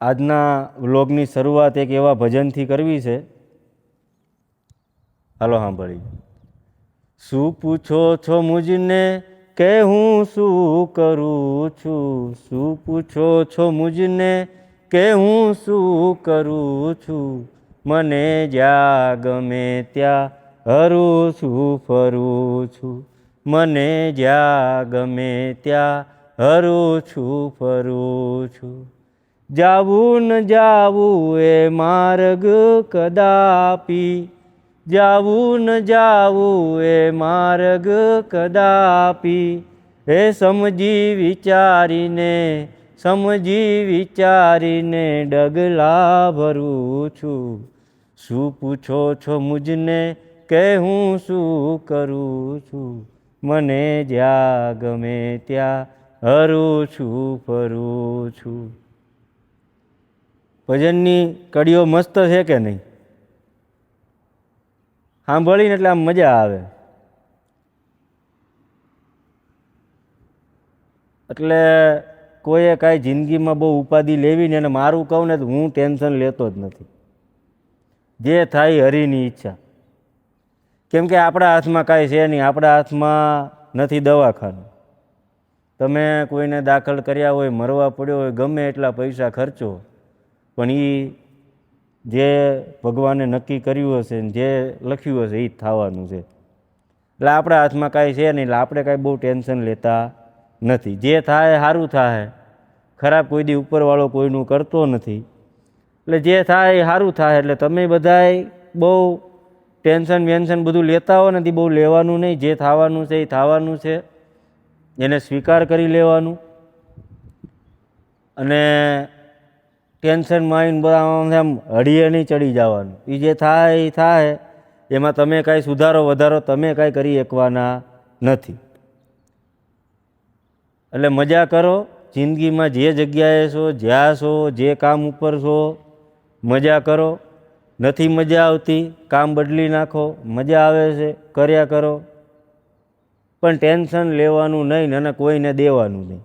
આજના વ્લોગની શરૂઆત એક એવા ભજનથી કરવી છે. હાલો સાંભળી. શું પૂછો છો મુજને કે હું શું કરું છું? શું પૂછો છો મુજને કે હું શું કરું છું? મને જ્યાં ગમે ત્યાં હરું છું ફરું છું. મને જ્યાં ગમે ત્યાં હરું છું ફરું છું. જાવું ન જાવું એ માર્ગ કદાપી, જાવું ન જાવું એ માર્ગ કદાપી. એ સમજી વિચારીને ડગલા ભરું છું. શું પૂછો છો મુજને કે હું શું કરું છું? મને જ્યાં ગમે ત્યાં હરું છું ફરું છું. ભજનની કડીઓ મસ્ત છે કે નહીં? સાંભળીને એટલે આમ મજા આવે. એટલે કોઈએ કાંઈ જિંદગીમાં બહુ ઉપાધિ લેવી ને, અને મારું કહું ને તો હું ટેન્શન લેતો જ નથી. જે થાય હરીની ઈચ્છા. કેમ કે આપણા હાથમાં કાંઈ છે નહીં. આપણા હાથમાં નથી દવાખાનું. તમે કોઈને દાખલ કર્યા હોય, મરવા પડ્યો હોય, ગમે એટલા પૈસા ખર્ચો, પણ એ જે ભગવાને નક્કી કર્યું હશે, જે લખ્યું હશે એ જ થવાનું છે. એટલે આપણા હાથમાં કાંઈ છે નહીં. એટલે આપણે કાંઈ બહુ ટેન્શન લેતા નથી. જે થાય સારું થાય. ખરાબ કોઈ દી ઉપરવાળો કોઈનું કરતો નથી. એટલે જે થાય એ સારું થાય. એટલે તમે બધાય બહુ ટેન્શન વેન્શન બધું લેતા હો નથી, બહુ લેવાનું નહીં. જે થવાનું છે એ થવાનું છે, એને સ્વીકાર કરી લેવાનું. અને ટેન્શનમાં આવીને બધા આમ હળીએ નહીં ચડી જવાનું. એ જે થાય એ થાય. એમાં તમે કાંઈ સુધારો વધારો તમે કાંઈ કરી શકવાના નથી. એટલે મજા કરો જિંદગીમાં. જે જગ્યાએ છો, જ્યાં છો, જે કામ ઉપર છો, મજા કરો. નથી મજા આવતી, કામ બદલી નાખો. મજા આવે છે, કર્યા કરો. પણ ટેન્શન લેવાનું નહીં અને કોઈને દેવાનું નહીં.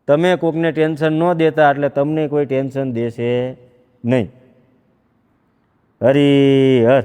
તમે કોઈકને ટેન્શન ન દેતા એટલે તમને કોઈ ટેન્શન દેશે નહીં. હરિહર.